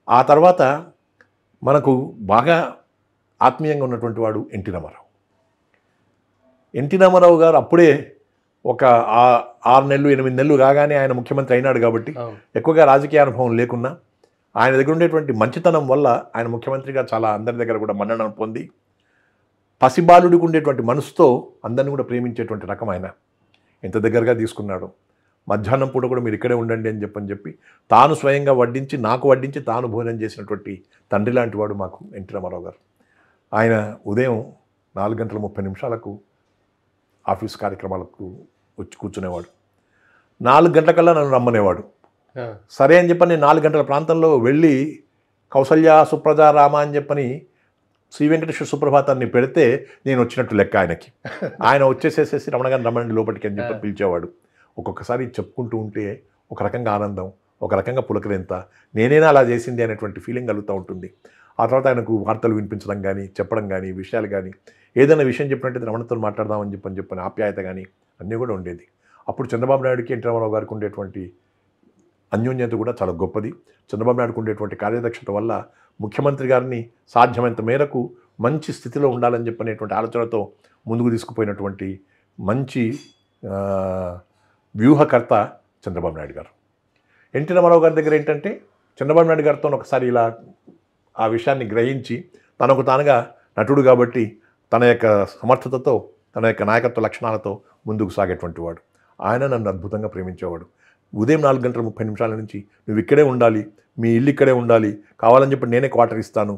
ఆ తర్వాత మనకు బాగా ఆత్మీయంగా ఉన్నటువంటి వాడు ఎన్టీ రామారావు. ఎన్టీ రామారావు గారు అప్పుడే ఒక 6 నెలలు 8 నెలలు కాగానే ఆయన ముఖ్యమంత్రి అయినాడు కాబట్టి ఎక్కువగా రాజకీయ అనుభవం లేకున్నా ఆయన దగ్గర ఉండేటువంటి మంచితనం వల్ల ఆయన ముఖ్యమంత్రిగా చాలా అందరి దగ్గర కూడా మన్ననను పొంది పసిబాలుడికి ఉండేటువంటి మనసుతో అందరిని కూడా ప్రేమించేటువంటి రకం ఆయన ఎంత దగ్గరగా తీసుకున్నాడు. మధ్యాహ్నం పూట కూడా మీరు ఇక్కడే ఉండండి అని చెప్పి తాను స్వయంగా వడ్డించి నాకు వడ్డించి తాను భోజనం చేసినటువంటి తండ్రి లాంటి వాడు మాకు ఎన్టీ రామారావు గారు. ఆయన ఉదయం 4:30 ఆఫీస్ కార్యక్రమాలకు వచ్చి కూర్చునేవాడు. 4 గంటలకల్లా నన్ను రమ్మనేవాడు. సరే అని చెప్పని నేను 4 గంటల ప్రాంతంలో వెళ్ళి కౌసల్య సుప్రజ రామ అని చెప్పని శ్రీ వెంకటేశ్వర సుప్రభాతాన్ని పెడితే నేను వచ్చినట్టు లెక్క ఆయనకి. ఆయన వచ్చేసేసేసి రమణగారిని రమ్మనండి లోపలికి అని చెప్పి పిలిచేవాడు. ఒక్కొక్కసారి చెప్పుకుంటూ ఉంటే ఒక రకంగా ఆనందం, ఒక రకంగా పులకరింత, నేనేనా అలా చేసింది అనేటువంటి ఫీలింగ్ కలుగుతూ ఉంటుంది. ఆ తర్వాత ఆయనకు వార్తలు వినిపించడం కానీ చెప్పడం కానీ విషయాలు కానీ ఏదైనా విషయం చెప్పినట్టయితే రమణతో మాట్లాడదామని చెప్పని ఆప్యాయత కానీ అన్నీ కూడా ఉండేది. అప్పుడు చంద్రబాబు నాయుడుకి ఎన్టీ రామారావు గారికి ఉండేటువంటి అన్యోన్యత కూడా చాలా గొప్పది. చంద్రబాబు నాయుడుకు ఉండేటువంటి కార్యదక్షత వల్ల ముఖ్యమంత్రి గారిని సాధ్యమైనంత మేరకు మంచి స్థితిలో ఉండాలని చెప్పనేటువంటి ఆలోచనతో ముందుకు తీసుకుపోయినటువంటి మంచి వ్యూహకర్త చంద్రబాబు నాయుడు గారు. ఎన్టీ రామారావు గారి దగ్గర ఏంటంటే చంద్రబాబు నాయుడు గారితో ఒకసారి ఇలా ఆ విషయాన్ని గ్రహించి తనకు తానుగా నటుడు కాబట్టి తన యొక్క సమర్థతతో తన యొక్క నాయకత్వ లక్షణాలతో ముందుకు సాగేటువంటి వాడు. ఆయన నన్ను అద్భుతంగా ప్రేమించేవాడు. ఉదయం 4:30 నుంచి నువ్వు ఇక్కడే ఉండాలి, మీ ఇల్లు ఇక్కడే ఉండాలి, కావాలని చెప్పి నేనే క్వార్టర్ ఇస్తాను,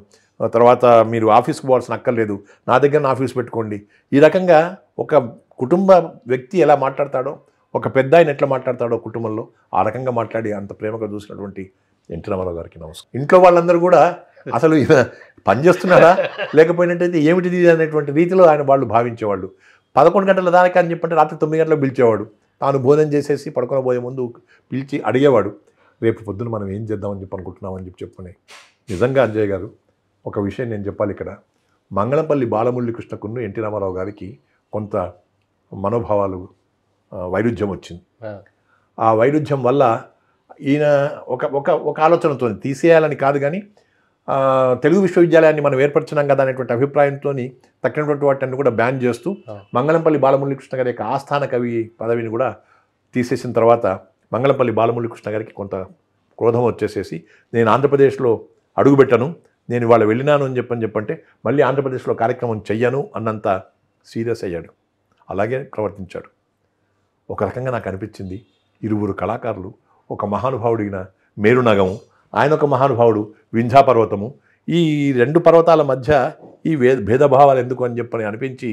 తర్వాత మీరు ఆఫీస్కి పోవాల్సిన అక్కర్లేదు, నా దగ్గర ఆఫీస్ పెట్టుకోండి. ఈ రకంగా ఒక కుటుంబ వ్యక్తి ఎలా మాట్లాడతాడో, ఒక పెద్ద ఆయన ఎట్లా మాట్లాడతాడో కుటుంబంలో ఆ రకంగా మాట్లాడి అంత ప్రేమగా చూసినటువంటి ఎన్టీ రామారావు గారికి నమస్కారం. ఇంట్లో వాళ్ళందరూ కూడా అసలు ఈయన పనిచేస్తున్నారా లేకపోయినట్టయితే ఏమిటిది అనేటువంటి రీతిలో ఆయన వాళ్ళు భావించేవాళ్ళు. 11 గంటల దాకా అని చెప్పంటే రాత్రి 9 గంటలకు పిలిచేవాడు. తాను భోజనం చేసేసి పడుకోబోయే ముందు పిలిచి అడిగేవాడు, రేపు పొద్దున మనం ఏం చేద్దామని చెప్పి అనుకుంటున్నామని చెప్పుకునే. నిజంగా అంజయ్ గారు ఒక విషయం నేను చెప్పాలి ఇక్కడ. మంగళంపల్లి బాలమురళీకృష్ణకును ఎన్టీ రామారావు గారికి కొంత మనోభావాలు వైరుధ్యం వచ్చింది. ఆ వైరుధ్యం వల్ల ఈయన ఒక ఆలోచనతో తీసేయాలని కాదు కానీ తెలుగు విశ్వవిద్యాలయాన్ని మనం ఏర్పరిచినాం కదా అనేటువంటి అభిప్రాయంతో తక్కినటువంటి వాటిని కూడా బ్యాన్ చేస్తూ మంగళంపల్లి బాలమురళీకృష్ణ గారి యొక్క ఆస్థాన కవి పదవిని కూడా తీసేసిన తర్వాత మంగళంపల్లి బాలమురళీకృష్ణ గారికి కొంత క్రోధం వచ్చేసేసి నేను ఆంధ్రప్రదేశ్లో అడుగుపెట్టాను, నేను ఇవాళ వెళ్ళినాను అని చెప్పంటే మళ్ళీ ఆంధ్రప్రదేశ్లో కార్యక్రమం చెయ్యను అన్నంత సీరియస్ అయ్యాడు. అలాగే ప్రవర్తించాడు. ఒక రకంగా నాకు అనిపించింది, ఇరువురు కళాకారులు, ఒక మహానుభావుడిన మేరునగము, ఆయన ఒక మహానుభావుడు వింధ్యా పర్వతము, ఈ 2 పర్వతాల మధ్య ఈ భేదభావాలు ఎందుకు అని చెప్పని అనిపించి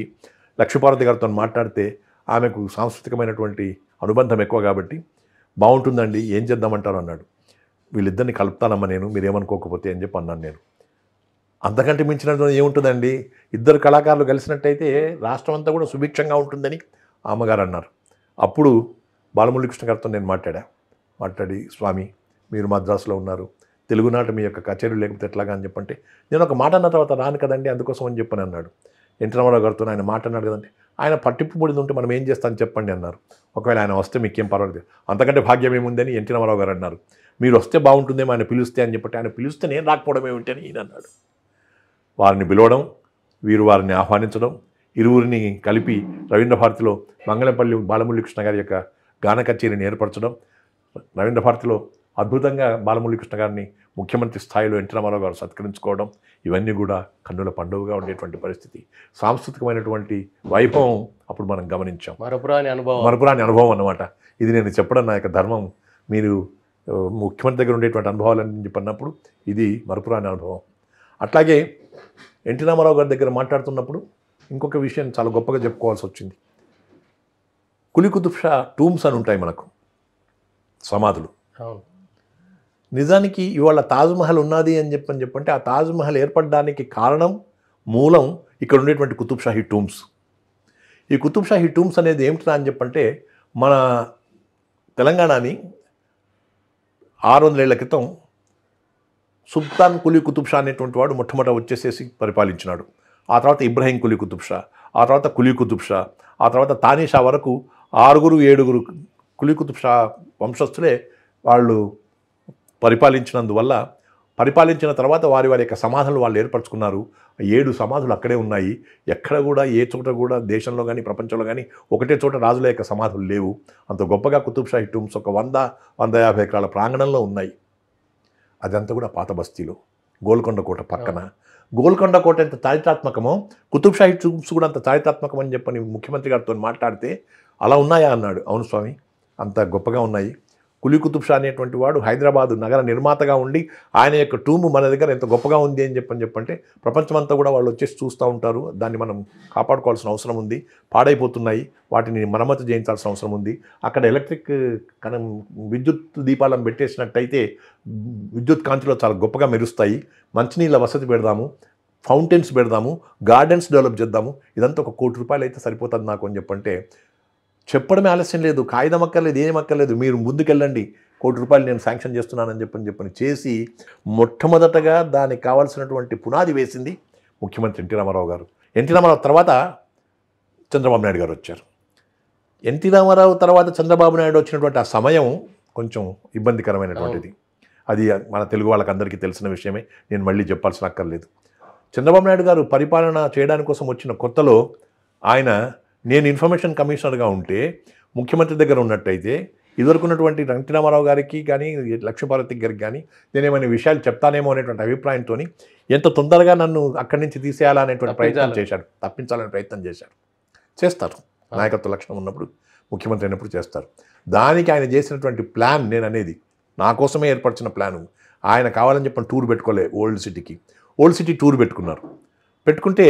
లక్ష్మీపార్వతి గారితో మాట్లాడితే ఆమెకు సాంస్కృతికమైనటువంటి అనుబంధం ఎక్కువ కాబట్టి బాగుంటుందండి, ఏం చేద్దామంటారు అన్నాడు. వీళ్ళిద్దరిని కలుపుతానమ్మా నేను, మీరేమనుకోకపోతే అని చెప్పి అన్నాను నేను. అంతకంటే మించినటువంటి ఏముంటుందండి, ఇద్దరు కళాకారులు కలిసినట్టయితే రాష్ట్రం అంతా కూడా సుభిక్షంగా ఉంటుందని అమ్మగారు అన్నారు. అప్పుడు బాలమురళీకృష్ణ గారితో నేను మాట్లాడి స్వామి మీరు మద్రాసులో ఉన్నారు, తెలుగునాట మీ యొక్క కచేరీ లేకపోతే ఎట్లాగా అని చెప్పంటే నేను ఒక మాట అన్న తర్వాత రాను కదండి అందుకోసం అని చెప్పని అన్నాడు. ఎన్టీ రామారావు గారితో ఆయన మాట అన్నాడు కదండి, ఆయన పట్టింపు ముడిది ఉంటే మనం ఏం చేస్తామని చెప్పండి అన్నారు. ఒకవేళ ఆయన వస్తే మీకేం పర్వాలేదు, అంతకంటే భాగ్యం ఏముందని ఎన్టీ రామారావు గారు అన్నారు. మీరు వస్తే బాగుంటుందేమో ఆయన పిలిస్తే అని చెప్పి ఆయన పిలిస్తే నేను రాకపోవడం ఏమిటి అని ఈయన అన్నాడు. వారిని పిలవడం, వీరు వారిని ఆహ్వానించడం, ఇరువురిని కలిపి రవీంద్ర భారతిలో మంగళంపల్లి బాలమురళీకృష్ణ గారి యొక్క గాన కచేరీని ఏర్పరచడం, రవీంద్ర భారతిలో అద్భుతంగా బాలమురళీకృష్ణ గారిని ముఖ్యమంత్రి స్థాయిలో ఎన్టీ రామారావు గారు సత్కరించుకోవడం, ఇవన్నీ కూడా కన్నుల పండుగగా ఉండేటువంటి పరిస్థితి. సాంస్కృతికమైనటువంటి వైభవం అప్పుడు మనం గమనించాం. మరపురాని అనుభవం అన్నమాట. ఇది నేను చెప్పడం నా యొక్క ధర్మం. మీరు ముఖ్యమంత్రి దగ్గర ఉండేటువంటి అనుభవాలని చెప్పినప్పుడు ఇది మరపురాని అనుభవం. అట్లాగే ఎన్టీ రామారావు గారి దగ్గర మాట్లాడుతున్నప్పుడు ఇంకొక విషయం చాలా గొప్పగా చెప్పుకోవాల్సి వచ్చింది. కులీ కుతుబ్ షా టూమ్స్ అని ఉంటాయి మనకు, సమాధులు. నిజానికి ఇవాళ తాజ్మహల్ ఉన్నది అని చెప్పంటే ఆ తాజ్మహల్ ఏర్పడడానికి కారణం మూలం ఇక్కడ ఉండేటువంటి కుతుబ్ షాహీ టూమ్స్. ఈ కుతుబ్ షాహీ టూమ్స్ అనేది ఏమిటా అని చెప్పంటే మన తెలంగాణని 600 ఏళ్ల క్రితం సుల్తాన్ కులీ కుతుబ్ షా అనేటువంటి వాడు మొట్టమొదట వచ్చేసేసి పరిపాలించినాడు. ఆ తర్వాత ఇబ్రాహీం కులీ కుతుబ్ షా, ఆ తర్వాత కులీ కుతుబ్ షా, ఆ తర్వాత తానీ షా వరకు 6-7 కులీ కుతుబ్ షా వంశస్థులే వాళ్ళు పరిపాలించినందువల్ల పరిపాలించిన తర్వాత వారి వారి యొక్క సమాధులు వాళ్ళు ఏర్పరచుకున్నారు. 7 సమాధులు అక్కడే ఉన్నాయి. ఎక్కడ కూడా ఏ చోట కూడా దేశంలో కానీ ప్రపంచంలో కానీ ఒకటే చోట రాజుల యొక్క సమాధులు లేవు. అంత గొప్పగా కుతుబ్ షాహీ టూమ్స్ ఒక 100-150 ఎకరాల ప్రాంగణంలో ఉన్నాయి. అదంతా కూడా పాత బస్తీలో గోల్కొండ కోట పక్కన. గోల్కొండ కోట ఎంత చారిత్రాత్మకమో కుతుబ్ షాహీ టూమ్స్ కూడా అంత చారిత్రాత్మకం అని చెప్పని ముఖ్యమంత్రి గారితో మాట్లాడితే అలా ఉన్నాయా అన్నాడు. అవును స్వామి, అంత గొప్పగా ఉన్నాయి. కులీ కుతుబ్ షా అనేటువంటి వాడు హైదరాబాదు నగర నిర్మాతగా ఉండి ఆయన యొక్క టూము మన దగ్గర ఎంత గొప్పగా ఉంది అని చెప్పంటే ప్రపంచమంతా కూడా వాళ్ళు వచ్చేసి చూస్తూ ఉంటారు. దాన్ని మనం కాపాడుకోవాల్సిన అవసరం ఉంది. పాడైపోతున్నాయి, వాటిని మరమ్మతు చేయించాల్సిన అవసరం ఉంది. అక్కడ ఎలక్ట్రిక్ విద్యుత్ దీపాలను పెట్టేసినట్టయితే విద్యుత్ కాంతిలో చాలా గొప్పగా మెరుస్తాయి. మంచినీళ్ళ వసతి పెడదాము, ఫౌంటైన్స్ పెడదాము, గార్డెన్స్ డెవలప్ చేద్దాము. ఇదంతా ఒక ₹1 కోటి అయితే సరిపోతుంది నాకు అని చెప్పంటే చెప్పడమే ఆలస్యం లేదు, కాగితం అక్కర్లేదు, ఏం అక్కర్లేదు, మీరు ముందుకెళ్ళండి, ₹1 కోటి నేను శాంక్షన్ చేస్తున్నానని చెప్పని చేసి మొట్టమొదటగా దానికి కావాల్సినటువంటి పునాది వేసింది ముఖ్యమంత్రి ఎన్టీ రామారావు గారు. ఎన్టీ రామారావు తర్వాత చంద్రబాబు నాయుడు గారు వచ్చారు. ఎన్టీ రామారావు తర్వాత చంద్రబాబు నాయుడు వచ్చినటువంటి ఆ సమయం కొంచెం ఇబ్బందికరమైనటువంటిది. అది మన తెలుగు వాళ్ళకందరికీ తెలిసిన విషయమే, నేను మళ్ళీ చెప్పాల్సిన అక్కర్లేదు. చంద్రబాబు నాయుడు గారు పరిపాలన చేయడానికి కోసం వచ్చిన కొత్తలో ఆయన నేను ఇన్ఫర్మేషన్ కమిషనర్గా ఉంటే ముఖ్యమంత్రి దగ్గర ఉన్నట్టయితే ఇదివరకు ఉన్నటువంటి ఎన్టీ రామారావు గారికి కానీ లక్ష్మీపార్వతి గారికి కానీ నేను ఏమైనా విషయాలు చెప్తానేమో అనేటువంటి అభిప్రాయంతో ఎంత తొందరగా నన్ను అక్కడి నుంచి తీసేయాలనేటువంటి ప్రయత్నం చేశాడు, తప్పించాలనే ప్రయత్నం చేశాడు. చేస్తారు, నాయకత్వ లక్షణం ఉన్నప్పుడు ముఖ్యమంత్రి అయినప్పుడు చేస్తారు. దానికి ఆయన చేసినటువంటి ప్లాన్ నేను అనేది నా కోసమే ఏర్పరిచిన ప్లాను. ఆయన కావాలని చెప్పని టూర్ పెట్టుకోలే, ఓల్డ్ సిటీ టూర్ పెట్టుకున్నారు. పెట్టుకుంటే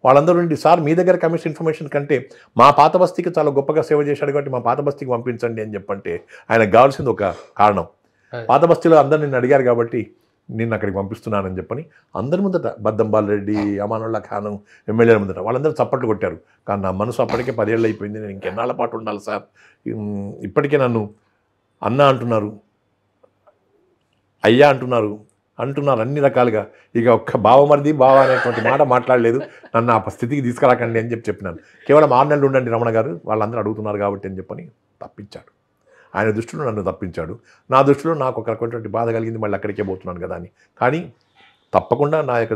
వాళ్ళందరూ నుండి సార్ మీ దగ్గర కమిషన్ ఇన్ఫర్మేషన్ కంటే మా పాత బస్తీకి చాలా గొప్పగా సేవ చేశాడు కాబట్టి మా పాత బస్తీకి పంపించండి అని చెప్పంటే ఆయనకు కావాల్సింది ఒక కారణం. పాత బస్తీలో అందరు నిన్ను అడిగారు కాబట్టి నిన్ను అక్కడికి పంపిస్తున్నానని చెప్పని అందరి ముందట బద్దం బాలరెడ్డి, అమానుల్లా ఖాను ఎమ్మెల్యేల ముందట వాళ్ళందరూ చప్పట్లు కొట్టారు. కానీ నా మనసు అప్పటికే 10 ఏళ్ళు అయిపోయింది, నేను ఇంకెన్నాళ్ళ పాటు ఉండాలి సార్, ఇప్పటికే నన్ను అన్న అంటున్నారు, అయ్యా అంటున్నారు అన్ని రకాలుగా. ఇక ఒక్క బావమరిది బావ అనేటువంటి మాట మాట్లాడలేదు, నన్ను ఆ స్థితికి తీసుకురాకండి అని చెప్పినాను. కేవలం 6 నెలలు ఉండండి రమణ గారు, వాళ్ళందరూ అడుగుతున్నారు కాబట్టి అని చెప్పని తప్పించాడు. ఆయన దృష్టిలో నన్ను తప్పించాడు. నా దృష్టిలో నాకు ఒక రకమైనటువంటి బాధ కలిగింది, మళ్ళీ అక్కడికే పోతున్నాను కదా అని. కానీ తప్పకుండా నా యొక్క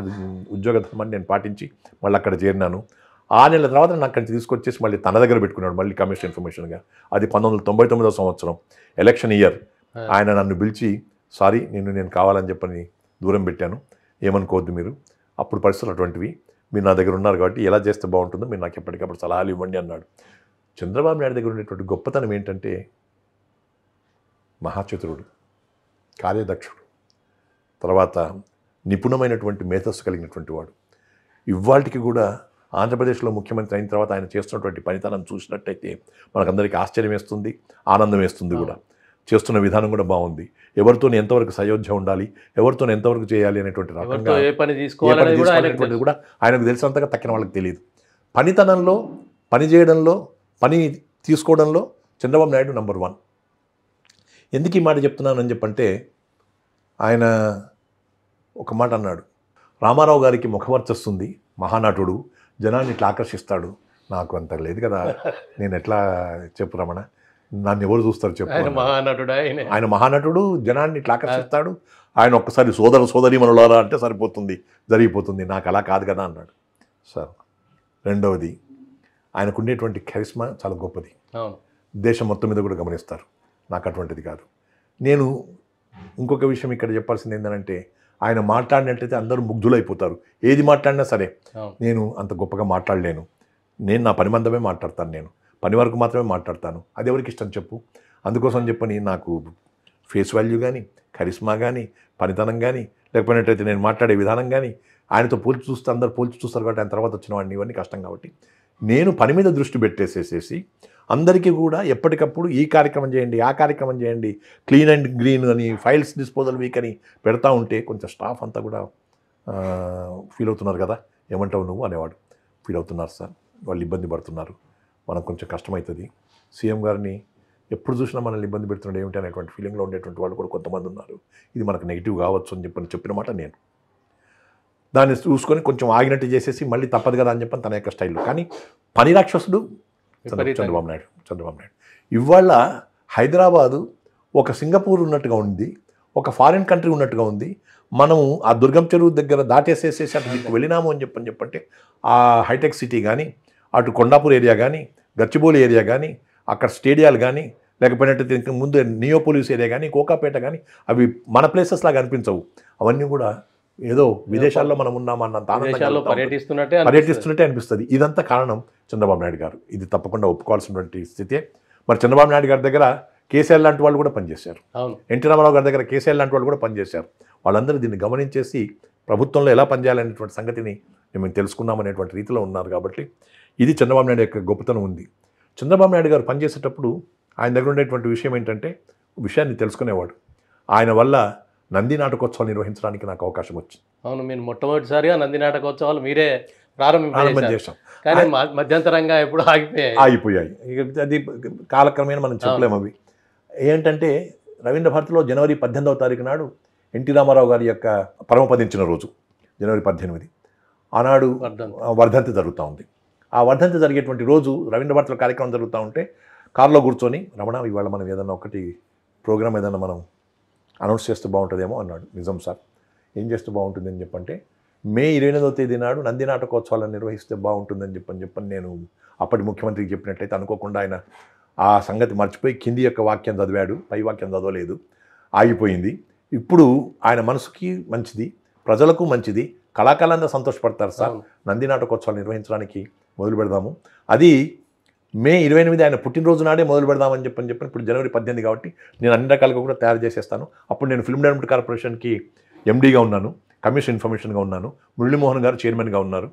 ఉద్యోగ ధర్మాన్ని నేను పాటించి మళ్ళీ అక్కడ చేరినాను. 6 నెలల తర్వాత నన్ను అక్కడి నుంచి తీసుకొచ్చేసి మళ్ళీ తన దగ్గర పెట్టుకున్నాడు, మళ్ళీ కమిషన్ ఇన్ఫర్మేషన్గా. అది 1999వ సంవత్సరం ఎలక్షన్ ఇయర్. ఆయన నన్ను పిలిచి సారీ నేను కావాలని చెప్పని దూరం పెట్టాను, ఏమనుకోవద్దు మీరు, అప్పుడు పరిస్థితులు అటువంటివి, మీరు నా దగ్గర ఉన్నారు కాబట్టి ఎలా చేస్తే బాగుంటుందో మీరు నాకు ఎప్పటికప్పుడు సలహాలు ఇవ్వండి అన్నాడు. చంద్రబాబు నాయుడు దగ్గర ఉండేటువంటి గొప్పతనం ఏంటంటే మహాచతురుడు, కార్యదక్షుడు, తర్వాత నిపుణమైనటువంటి మేధస్సు కలిగినటువంటి వాడు. ఇవాళకి కూడా ఆంధ్రప్రదేశ్లో ముఖ్యమంత్రి అయిన తర్వాత ఆయన చేస్తున్నటువంటి పనితనం చూసినట్టయితే మనకందరికీ ఆశ్చర్యం వేస్తుంది, ఆనందం వేస్తుంది కూడా. చేస్తున్న విధానం కూడా బాగుంది. ఎవరితో ఎంతవరకు సయోధ్య ఉండాలి, ఎవరితో ఎంతవరకు చేయాలి అనేటువంటి రకంగా కూడా ఆయనకు తెలిసినంతగా తక్కిన వాళ్ళకి తెలియదు. పనితనంలో, పని చేయడంలో, పని తీసుకోవడంలో చంద్రబాబు నాయుడు నంబర్ 1. ఎందుకు ఈ మాట చెప్తున్నానని చెప్పంటే ఆయన ఒక మాట అన్నాడు, రామారావు గారికి ముఖవర్చస్సుంది, మహానటుడు, జనాన్ని ఇట్లా ఆకర్షిస్తాడు. నాకు అంత లేదు కదా, నేను ఎట్లా చెప్పు రమణ, నన్ను ఎవరు చూస్తారు చెప్పు. ఆయన మహానటుడు, జనాన్ని ఇట్లా ఆకర్షిస్తాడు, ఆయన ఒక్కసారి సోదరీమణులారా అంటే సరిపోతుంది, జరిగిపోతుంది, నాకు అలా కాదు కదా అన్నాడు. సార్ రెండవది ఆయనకు ఉండేటువంటి కరిస్మా చాలా గొప్పది, దేశం మొత్తం మీద కూడా గమనిస్తారు. నాకు అటువంటిది కాదు. నేను ఇంకొక విషయం ఇక్కడ చెప్పాల్సింది ఏంటంటే ఆయన మాట్లాడినట్లయితే అందరూ ముగ్ధులైపోతారు. ఏది మాట్లాడినా సరే నేను అంత గొప్పగా మాట్లాడలేను, నేను నా పని మందమే మాట్లాడతాను, నేను పని వరకు మాత్రమే మాట్లాడతాను. అది ఎవరికి ఇష్టం చెప్పు. అందుకోసం చెప్పని నాకు ఫేస్ వాల్యూ కానీ, కరిస్మా కానీ, పనితనం కానీ, లేకపోయినట్టయితే నేను మాట్లాడే విధానం కానీ ఆయనతో పోల్చి చూస్తే అందరూ పోల్చి చూస్తారు కాబట్టి ఆయన తర్వాత వచ్చిన వాడిని ఇవన్నీ కష్టం కాబట్టి నేను పని మీద దృష్టి పెట్టేసేసేసి అందరికీ కూడా ఎప్పటికప్పుడు ఈ కార్యక్రమం చేయండి, ఆ కార్యక్రమం చేయండి, క్లీన్ అండ్ గ్రీన్ అని, ఫైల్స్ డిస్పోజల్ వీక్ అని పెడతా ఉంటే కొంచెం స్టాఫ్ అంతా కూడా ఫీల్ అవుతున్నారు కదా, ఏమంటావు నువ్వు అనేవాడు. ఫీల్ అవుతున్నారు సార్, వాళ్ళు ఇబ్బంది పడుతున్నారు, మనకు కొంచెం కష్టమవుతుంది, సీఎం గారిని ఎప్పుడు చూసినా మనల్ని ఇబ్బంది పెడుతున్నాడు ఏమిటి అనేటువంటి ఫీలింగ్లో ఉండేటువంటి వాళ్ళు కూడా కొంతమంది ఉన్నారు, ఇది మనకు నెగిటివ్ కావచ్చు అని చెప్పిన మాట నేను దాన్ని చూసుకొని కొంచెం ఆగినట్టు చేసేసి మళ్ళీ తప్పదు కదా అని చెప్పని తన యొక్క స్టైల్లో. కానీ పని రాక్షసుడు చంద్రబాబు నాయుడు. ఇవాళ హైదరాబాదు ఒక సింగపూర్ ఉన్నట్టుగా ఉంది, ఒక ఫారిన్ కంట్రీ ఉన్నట్టుగా ఉంది. మనము ఆ దుర్గం చెరువు దగ్గర దాటేసేసేసి అటు దిక్కు వెళ్ళినాము అని చెప్పంటే ఆ హైటెక్ సిటీ కానీ, అటు కొండాపూర్ ఏరియా కానీ, గచ్చిబౌలి ఏరియా కానీ, అక్కడ స్టేడియాలు కానీ, లేకపోయినట్టయితే ఇంక ముందు నియోపోలిస్ ఏరియా కానీ, కోకాపేట కానీ, అవి మన ప్లేసెస్ లాగా అనిపించవు. అవన్నీ కూడా ఏదో విదేశాల్లో మనం ఉన్నామన్నంత ఆనందంగా పర్యటిస్తున్నట్టే అనిపిస్తుంది. ఇదంతా కారణం చంద్రబాబు నాయుడు గారు. ఇది తప్పకుండా ఒప్పుకోవాల్సినటువంటి స్థితే. మరి చంద్రబాబు నాయుడు గారి దగ్గర కేసీఆర్ లాంటి వాళ్ళు కూడా పనిచేశారు. ఎన్టీ రామారావు గారి దగ్గర కేసీఆర్ లాంటి వాళ్ళు కూడా పనిచేశారు. వాళ్ళందరూ దీన్ని గమనించేసి ప్రభుత్వంలో ఎలా పనిచేయాలనేటువంటి సంగతిని మేము తెలుసుకున్నామనేటువంటి రీతిలో ఉన్నారు. కాబట్టి ఇది చంద్రబాబు నాయుడు యొక్క గొప్పతనం ఉంది. చంద్రబాబు నాయుడు గారు పనిచేసేటప్పుడు ఆయన దగ్గర ఉండేటువంటి విషయం ఏంటంటే విషయాన్ని తెలుసుకునేవాడు. ఆయన వల్ల నంది నాటకోత్సవాలు నిర్వహించడానికి నాకు అవకాశం వచ్చింది. అవును, మీరు మొట్టమొదటిసారిగా నంది నాటకోత్సవాలు మీరే ప్రారంభం చేశాం. కానీ మధ్యంతరంగా ఎప్పుడు ఆగిపోయాయి. అది కాలక్రమేణా మనం చెప్పలేము. అవి ఏంటంటే రవీంద్ర భారతిలో జనవరి 18వ తారీఖు నాడు ఎన్టీ రామారావు గారి యొక్క పరమపదించిన రోజు జనవరి 18. ఆనాడు వర్ధంతి జరుగుతూ ఉంది. ఆ వర్ధంతి జరిగేటువంటి రోజు రవీంద్ర భారతిలో కార్యక్రమం జరుగుతూ ఉంటే కారులో కూర్చొని రమణ ఇవాళ మనం ఏదన్నా ఒకటి ప్రోగ్రామ్ ఏదన్నా మనం అనౌన్స్ చేస్తే బాగుంటుందేమో అన్నాడు. నిజం సార్, ఏం చేస్తే బాగుంటుంది అని చెప్పంటే మే 28వ తేదీ నాడు నంది నాటకోత్సవాలను నిర్వహిస్తే బాగుంటుందని చెప్పని నేను అప్పటి ముఖ్యమంత్రికి చెప్పినట్లయితే అనుకోకుండా ఆయన ఆ సంగతి మర్చిపోయి కింది యొక్క వాక్యం చదివాడు, పై వాక్యం చదవలేదు, ఆగిపోయింది. ఇప్పుడు ఆయన మనసుకి మంచిది, ప్రజలకు మంచిది, కళాకారులందరూ సంతోషపడతారు సార్, నంది నాటకోత్సవాలు నిర్వహించడానికి మొదలు పెడదాము. అది మే 28 ఆయన పుట్టినరోజు నాడే మొదలు పెడదామని చెప్పని ఇప్పుడు జనవరి 18 కాబట్టి నేను అన్ని రకాలుగా కూడా తయారు చేసేస్తాను. అప్పుడు నేను ఫిల్మ్ డెవలప్మెంట్ కార్పొరేషన్కి ఎండీగా ఉన్నాను, కమిషన్ ఇన్ఫర్మేషన్గా ఉన్నాను, మురళీమోహన్ గారు చైర్మన్గా ఉన్నారు.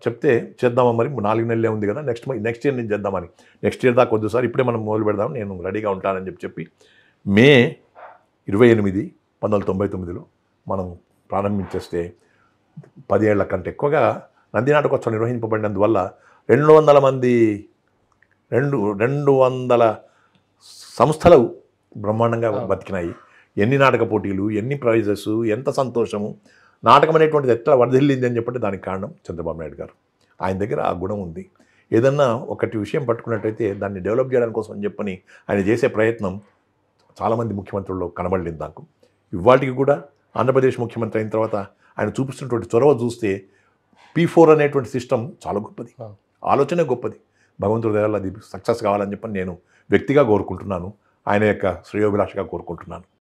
చెప్తే చేద్దామా, మరి 4 నెలలే ఉంది కదా, నెక్స్ట్ ఇయర్ నేను చేద్దామని. నెక్స్ట్ ఇయర్ దాకా వద్దు సార్, ఇప్పుడే మనం మొదలు పెడదాం, నేను రెడీగా ఉంటానని చెప్పి మే 28, 1999లో మనం ప్రారంభించేస్తే 10 ఏళ్ల కంటే ఎక్కువగా నంది నాటకోత్సవం నిర్వహింపబడినందువల్ల 200 సంస్థలు బ్రహ్మాండంగా బతికినాయి. ఎన్ని నాటక పోటీలు, ఎన్ని ప్రైజెస్, ఎంత సంతోషము. నాటకం అనేటువంటిది ఎట్లా వర్ధిల్లింది అని చెప్పంటే దానికి కారణం చంద్రబాబు నాయుడు గారు. ఆయన దగ్గర ఆ గుణం ఉంది. ఏదన్నా ఒకటి విషయం పట్టుకున్నట్టయితే దాన్ని డెవలప్ చేయడానికి కోసం అని చెప్పని ఆయన చేసే ప్రయత్నం చాలామంది ముఖ్యమంత్రుల్లో కనబడలేదు నాకు. ఇవాటికి కూడా ఆంధ్రప్రదేశ్ ముఖ్యమంత్రి అయిన తర్వాత ఆయన చూపిస్తున్నటువంటి చొరవ చూస్తే P4 అనేటువంటి సిస్టమ్ చాలా గొప్పది, ఆలోచనే గొప్పది. భగవంతుడి దయ వల్ల అది సక్సెస్ కావాలని చెప్పని నేను వ్యక్తిగా కోరుకుంటున్నాను, ఆయన యొక్క శ్రేయోభిలాషగా కోరుకుంటున్నాను.